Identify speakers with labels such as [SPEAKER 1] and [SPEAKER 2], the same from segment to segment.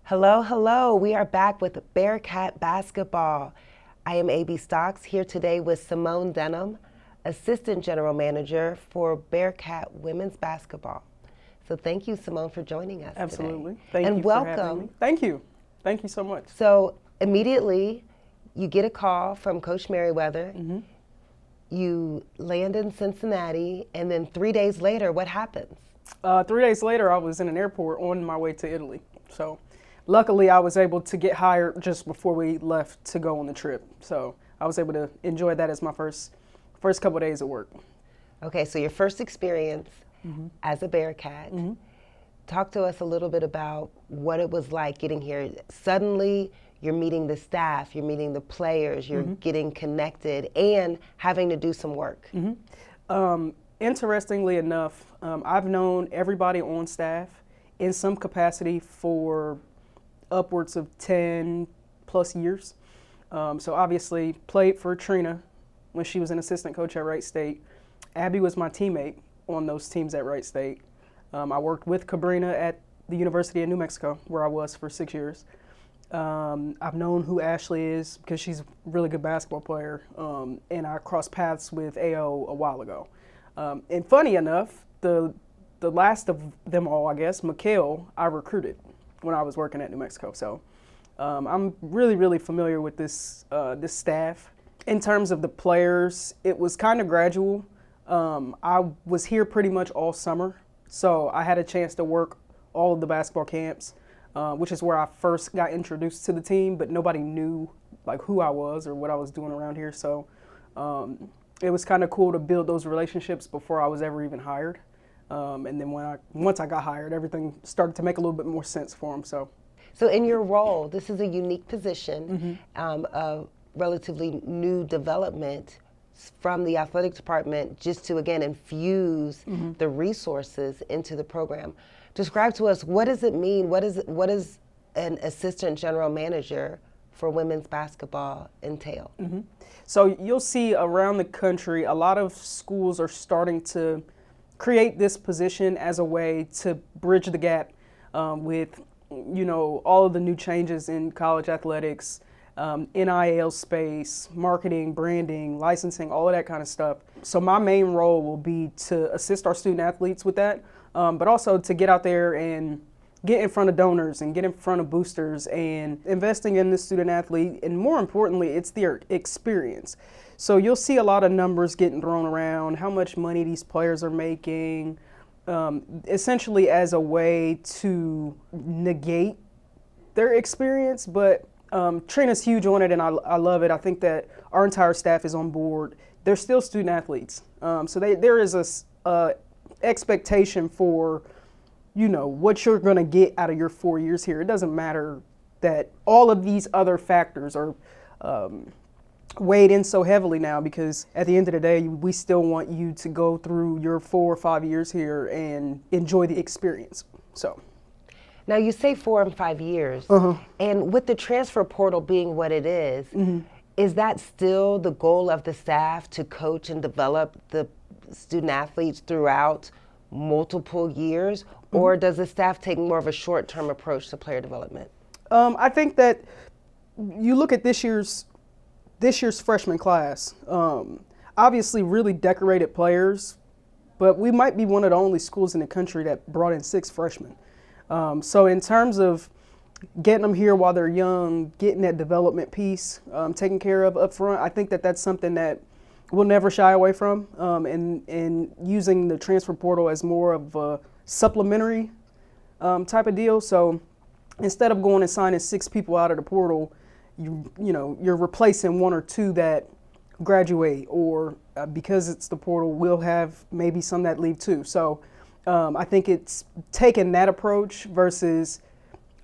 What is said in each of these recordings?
[SPEAKER 1] Hello, hello. We are back with Bearcat basketball. I am AB Stocks here today with Symone Denham, Assistant General Manager for Bearcat women's basketball. So thank you, Symone, for joining us
[SPEAKER 2] Absolutely.
[SPEAKER 1] today.
[SPEAKER 2] Thank
[SPEAKER 1] and
[SPEAKER 2] you
[SPEAKER 1] welcome.
[SPEAKER 2] for having me. Thank you. Thank you so much.
[SPEAKER 1] So immediately you get a call from Coach Merriweather.
[SPEAKER 2] Mm-hmm.
[SPEAKER 1] You land in Cincinnati, and then 3 days later, what happens?
[SPEAKER 2] 3 days later, I was in an airport on my way to Italy. So luckily, I was able to get hired just before we left to go on the trip. So I was able to enjoy that as my first couple of days of work.
[SPEAKER 1] Okay, so your first experience as a Bearcat. Talk to us a little bit about what it was like getting here. Suddenly, you're meeting the staff, you're meeting the players, you're getting connected, and having to do some work.
[SPEAKER 2] Interestingly enough, I've known everybody on staff in some capacity for upwards of 10 plus years. So obviously played for Trina when she was an assistant coach at Wright State. Abby was my teammate on those teams at Wright State. I worked with Cabrina at the University of New Mexico, where I was for 6 years. I've known who Ashley is because she's a really good basketball player, and I crossed paths with AO a while ago. And funny enough, the last of them all, I guess, Mikhail, I recruited when I was working at New Mexico. So I'm really, really familiar with this staff. In terms of the players, it was kind of gradual. I was here pretty much all summer, so I had a chance to work all of the basketball camps, which is where I first got introduced to the team, but nobody knew like who I was or what I was doing around here. So it was kind of cool to build those relationships before I was ever even hired. And then once I got hired, everything started to make a little bit more sense for them. So
[SPEAKER 1] in your role, this is a unique position of relatively new development from the athletic department, just to again infuse the resources into the program. Describe to us, what does it mean? What is an assistant general manager for women's basketball entail?
[SPEAKER 2] So you'll see around the country, a lot of schools are starting to create this position as a way to bridge the gap with, all of the new changes in college athletics, NIL space, marketing, branding, licensing, all of that kind of stuff. So my main role will be to assist our student athletes with that, but also to get out there and get in front of donors and get in front of boosters and investing in the student athlete. And more importantly, it's their experience. So you'll see a lot of numbers getting thrown around, how much money these players are making, essentially as a way to negate their experience. But Trina's huge on it, and I love it. I think that our entire staff is on board. They're still student athletes. So there is a expectation for, what you're going to get out of your 4 years here. It doesn't matter that all of these other factors are weighed in so heavily now, because at the end of the day, we still want you to go through your 4 or 5 years here and enjoy the experience. So.
[SPEAKER 1] Now you say 4 and 5 years, and with the transfer portal being what it is that still the goal of the staff to coach and develop the student athletes throughout multiple years, or does the staff take more of a short-term approach to player development?
[SPEAKER 2] I think that you look at this year's freshman class, obviously really decorated players, but we might be one of the only schools in the country that brought in 6 freshmen. So in terms of getting them here while they're young, getting that development piece taken care of up front, I think that that's something that we'll never shy away from, and using the transfer portal as more of a supplementary type of deal. So instead of going and signing 6 people out of the portal, you're replacing 1 or 2 that graduate, or because it's the portal, we'll have maybe some that leave too. So I think it's taking that approach versus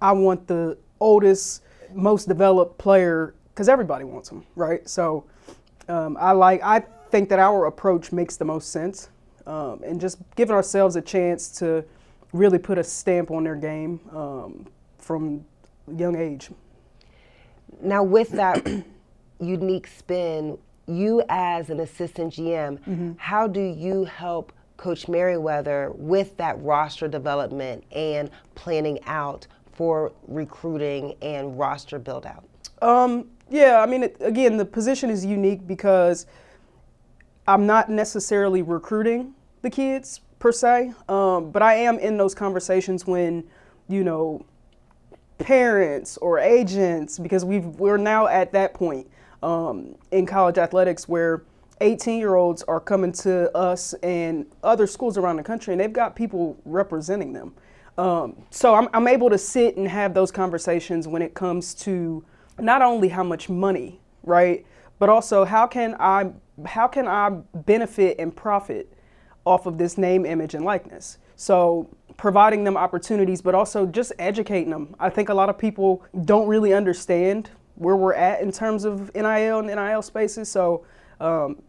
[SPEAKER 2] I want the oldest, most developed player, because everybody wants them, right? So I think that our approach makes the most sense, and just giving ourselves a chance to really put a stamp on their game from a young age.
[SPEAKER 1] Now with that unique spin, you as an assistant GM, how do you help Coach Merriweather with that roster development and planning out for recruiting and roster build out?
[SPEAKER 2] Yeah, I mean, again, the position is unique because I'm not necessarily recruiting the kids per se, but I am in those conversations when, you know, parents or agents, because we're now at that point in college athletics where 18-year-olds are coming to us and other schools around the country, and they've got people representing them. So I'm able to sit and have those conversations when it comes to not only how much money, right, but also how can I benefit and profit off of this name, image, and likeness. So providing them opportunities, but also just educating them. I think a lot of people don't really understand where we're at in terms of NIL and NIL spaces. So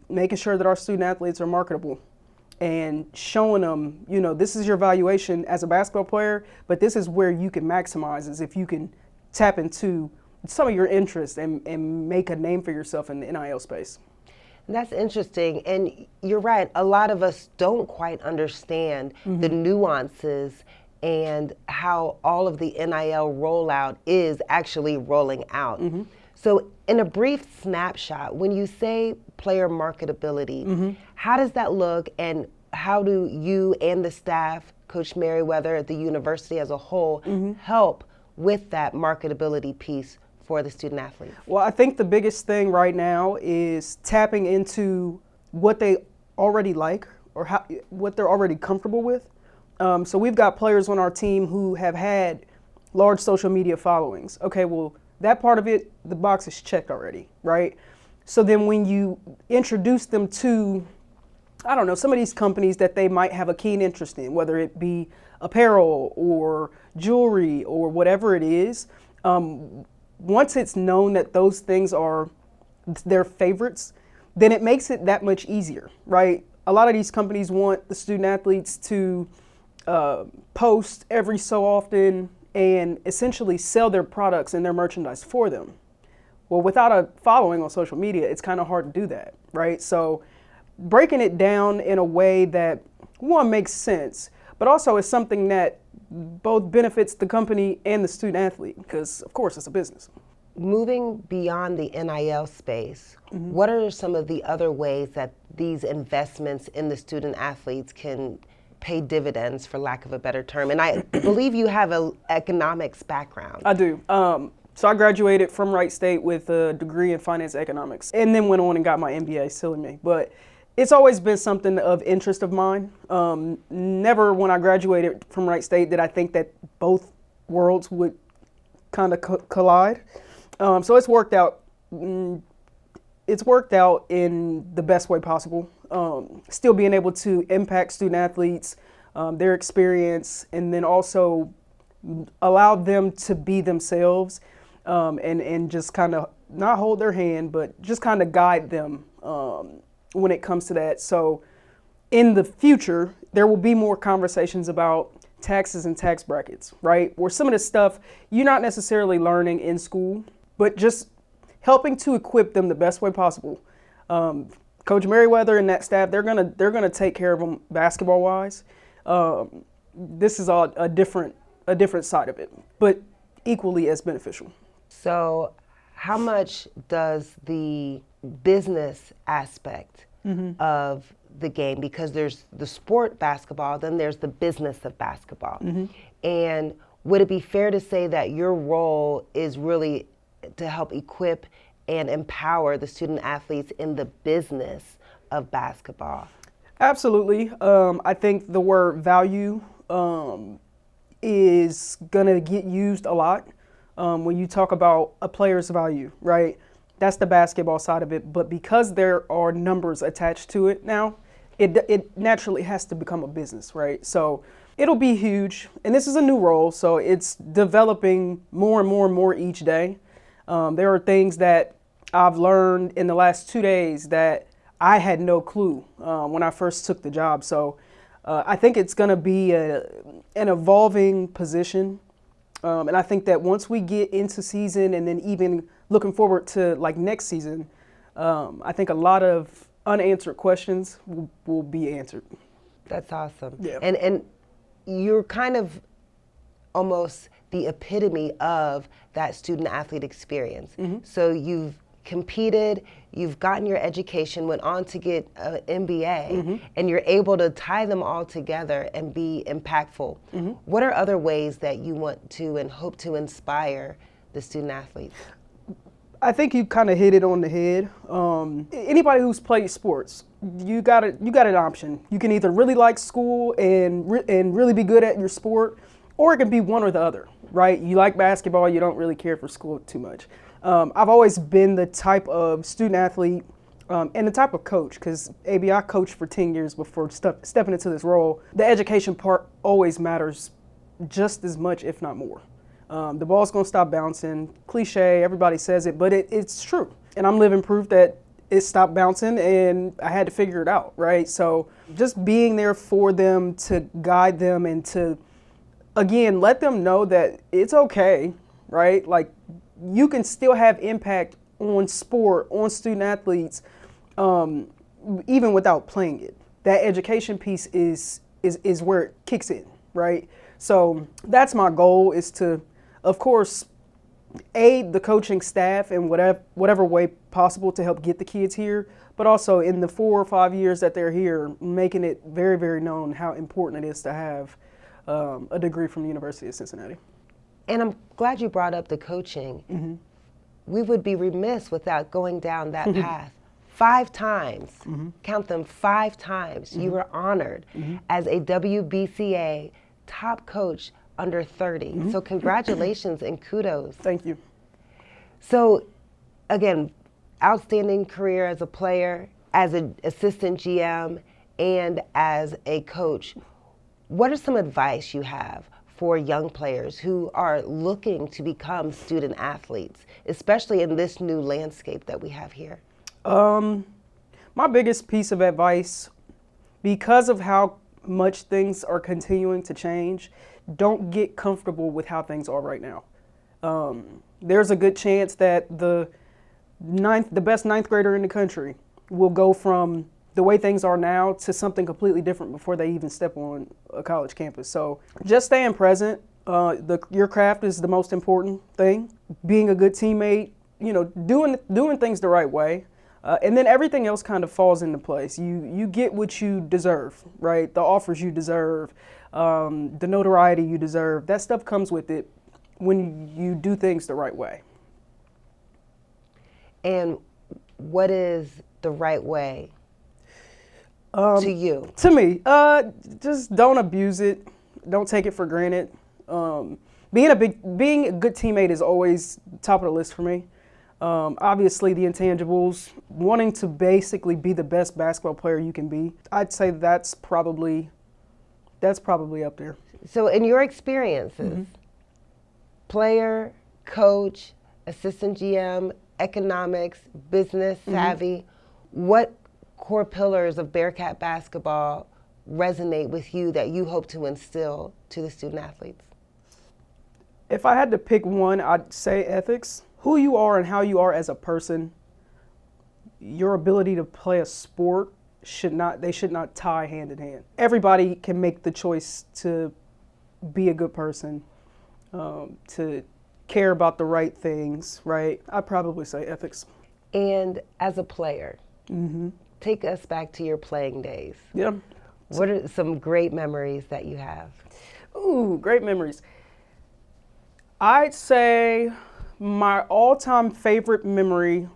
[SPEAKER 2] making sure that our student athletes are marketable and showing them, you know, this is your valuation as a basketball player, but this is where you can maximize, is if you can tap into some of your interests and make a name for yourself in the NIL space.
[SPEAKER 1] That's interesting. And you're right. A lot of us don't quite understand the nuances and how all of the NIL rollout is actually rolling out. So in a brief snapshot, when you say player marketability, how does that look, and how do you and the staff, Coach Merriweather at the university as a whole, help with that marketability piece for the student athlete?
[SPEAKER 2] Well, I think the biggest thing right now is tapping into what they already like or what they're already comfortable with. So we've got players on our team who have had large social media followings. Okay, well, that part of it, the box is checked already, right? So then when you introduce them to, I don't know, some of these companies that they might have a keen interest in, whether it be apparel or jewelry or whatever it is, once it's known that those things are their favorites, then it makes it that much easier, right? A lot of these companies want the student athletes to post every so often and essentially sell their products and their merchandise for them. Well, without a following on social media, it's kind of hard to do that, right? So breaking it down in a way that, one, makes sense, but also is something that both benefits the company and the student athlete, because of course it's a business.
[SPEAKER 1] Moving beyond the NIL space, what are some of the other ways that these investments in the student athletes can pay dividends, for lack of a better term? And I believe you have an economics background.
[SPEAKER 2] I do. So I graduated from Wright State with a degree in finance economics, and then went on and got my MBA, silly me. But it's always been something of interest of mine. Never when I graduated from Wright State did I think that both worlds would kind of collide. So it's worked out. It's worked out in the best way possible. Still being able to impact student athletes, their experience, and then also allow them to be themselves, and just kind of not hold their hand, but just kind of guide them when it comes to that. So in the future, there will be more conversations about taxes and tax brackets, right? Where some of the stuff you're not necessarily learning in school, but just helping to equip them the best way possible. Coach Merriweather and that staff, they're gonna take care of them basketball wise. This is all a different side of it, but equally as beneficial.
[SPEAKER 1] So how much does the business aspect of the game, because there's the sport basketball, then there's the business of basketball. And would it be fair to say that your role is really to help equip and empower the student athletes in the business of basketball?
[SPEAKER 2] Absolutely. I think the word value is going to get used a lot when you talk about a player's value, right? That's the basketball side of it. But because there are numbers attached to it now, it naturally has to become a business, right? So it'll be huge. And this is a new role, so it's developing more and more and more each day. There are things that I've learned in the last 2 days that I had no clue when I first took the job. So I think it's going to be an evolving position. And I think that once we get into season, and then even looking forward to like next season, I think a lot of unanswered questions will be answered.
[SPEAKER 1] That's awesome.
[SPEAKER 2] Yeah.
[SPEAKER 1] And you're kind of almost the epitome of that student athlete experience. So you've competed, you've gotten your education, went on to get an MBA, and you're able to tie them all together and be impactful. What are other ways that you want to and hope to inspire the student athletes?
[SPEAKER 2] I think you kind of hit it on the head. Anybody who's played sports, you got an option. You can either really like school and really be good at your sport, or it can be one or the other, right? You like basketball, you don't really care for school too much. I've always been the type of student athlete and the type of coach, because I coached for 10 years before stepping into this role. The education part always matters just as much, if not more. The ball's gonna stop bouncing. Cliche, everybody says it, but it's true. And I'm living proof that it stopped bouncing and I had to figure it out, right? So just being there for them, to guide them and to, again, let them know that it's okay, right? Like, you can still have impact on sport, on student athletes, even without playing it. That education piece is where it kicks in, right? So that's my goal, is to, of course, aid the coaching staff in whatever way possible to help get the kids here, but also in the 4 or 5 years that they're here, making it very, very known how important it is to have a degree from the University of Cincinnati.
[SPEAKER 1] And I'm glad you brought up the coaching. We would be remiss without going down that path. 5 times, count them, 5 times, you were honored as a WBCA top coach under 30. So congratulations and kudos.
[SPEAKER 2] Thank you.
[SPEAKER 1] So again, outstanding career as a player, as an assistant GM, and as a coach. What are some advice you have for young players who are looking to become student athletes, especially in this new landscape that we have here?
[SPEAKER 2] My biggest piece of advice, because of how much things are continuing to change, don't get comfortable with how things are right now. There's a good chance that the best ninth grader in the country will go from the way things are now to something completely different before they even step on a college campus. So just staying present. Your craft is the most important thing. Being a good teammate, doing things the right way. And then everything else kind of falls into place. You get what you deserve, right? The offers you deserve, the notoriety you deserve. That stuff comes with it when you do things the right way.
[SPEAKER 1] And what is the right way to you?
[SPEAKER 2] To me, just don't abuse it. Don't take it for granted. Being a good teammate is always top of the list for me. Obviously, the intangibles, wanting to basically be the best basketball player you can be. I'd say that's probably up there.
[SPEAKER 1] So in your experiences, player, coach, assistant GM, economics, business savvy, what core pillars of Bearcat basketball resonate with you that you hope to instill to the student athletes?
[SPEAKER 2] If I had to pick one, I'd say ethics. Who you are and how you are as a person, your ability to play a sport should not tie hand in hand. Everybody can make the choice to be a good person, to care about the right things, right? I'd probably say ethics.
[SPEAKER 1] And as a player, take us back to your playing days.
[SPEAKER 2] Yeah.
[SPEAKER 1] What are some great memories that you have?
[SPEAKER 2] Ooh, great memories. I'd say my all-time favorite memory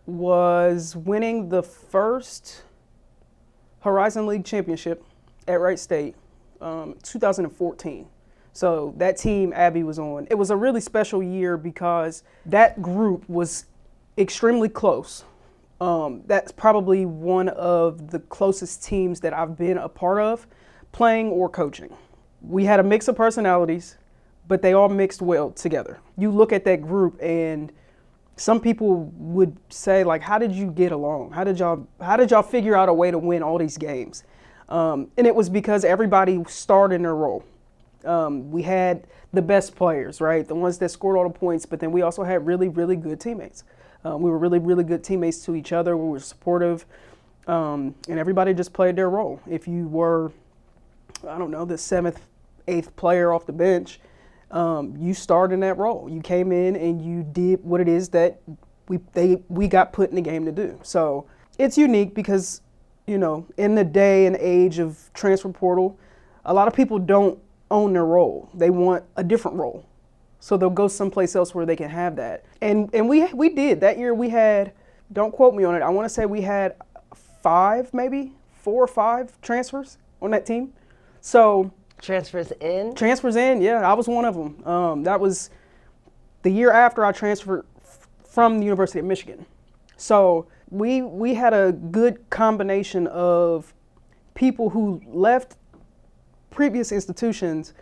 [SPEAKER 2] was winning the first Horizon League championship at Wright State, 2014. So that team Abby was on. It was a really special year because that group was extremely close. That's probably one of the closest teams that I've been a part of, playing or coaching. We had a mix of personalities, but they all mixed well together. You look at that group and some people would say, like, how did you get along? How did y'all figure out a way to win all these games? And it was because everybody starred in their role. We had the best players, right? The ones that scored all the points, but then we also had really, really good teammates. We were really, really good teammates to each other. We were supportive, and everybody just played their role. If you were, I don't know, the 7th, 8th player off the bench, you starred in that role. You came in and you did what it is that we got put in the game to do. So it's unique because, you know, in the day and age of transfer portal, a lot of people don't own their role. They want a different role. So they'll go someplace else where they can have that. And we did. That year we had, don't quote me on it, I want to say we had 4 or 5 transfers on that team. So
[SPEAKER 1] Transfers in?
[SPEAKER 2] Transfers in, yeah, I was one of them. That was the year after I transferred from the University of Michigan. So we had a good combination of people who left previous institutions,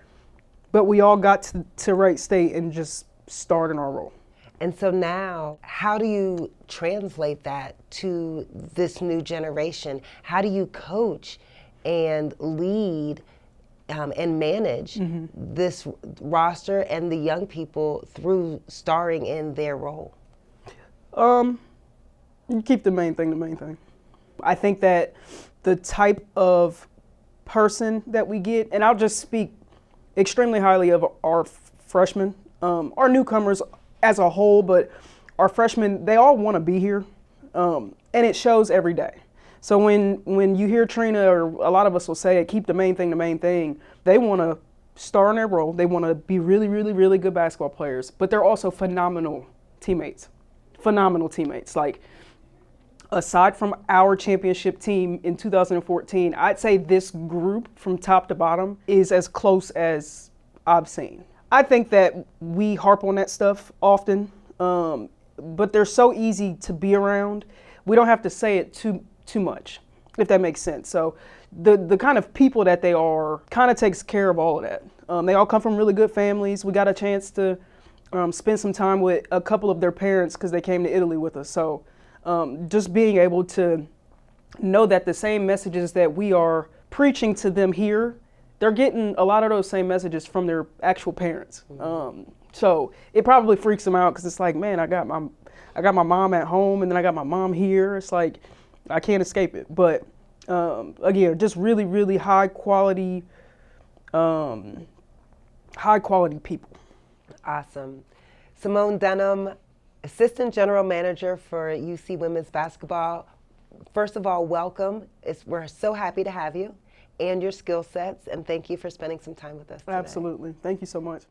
[SPEAKER 2] but we all got to Wright State and just started our role.
[SPEAKER 1] And so now, how do you translate that to this new generation? How do you coach and lead and manage this roster and the young people through starring in their role?
[SPEAKER 2] You keep the main thing the main thing. I think that the type of person that we get, and I'll just speak extremely highly of our freshmen, our newcomers as a whole, but our freshmen, they all want to be here, and it shows every day. So when you hear Trina, or a lot of us will say it, keep the main thing the main thing, they want to star in their role. They want to be really, really, really good basketball players, but they're also phenomenal teammates. Phenomenal teammates. Like, aside from our championship team in 2014, I'd say this group from top to bottom is as close as I've seen. I think that we harp on that stuff often, but they're so easy to be around. We don't have to say it too much, if that makes sense. So the kind of people that they are kind of takes care of all of that. They all come from really good families. We got a chance to spend some time with a couple of their parents because they came to Italy with us. So just being able to know that the same messages that we are preaching to them here, they're getting a lot of those same messages from their actual parents. So it probably freaks them out because it's like, man, I got my mom at home and then I got my mom here. It's like, I can't escape it. But again, just really, really high quality people.
[SPEAKER 1] Awesome. Symone Denham, Assistant General Manager for UC Women's Basketball. First of all, welcome. We're so happy to have you and your skill sets, and thank you for spending some time with us today.
[SPEAKER 2] Absolutely. Thank you so much.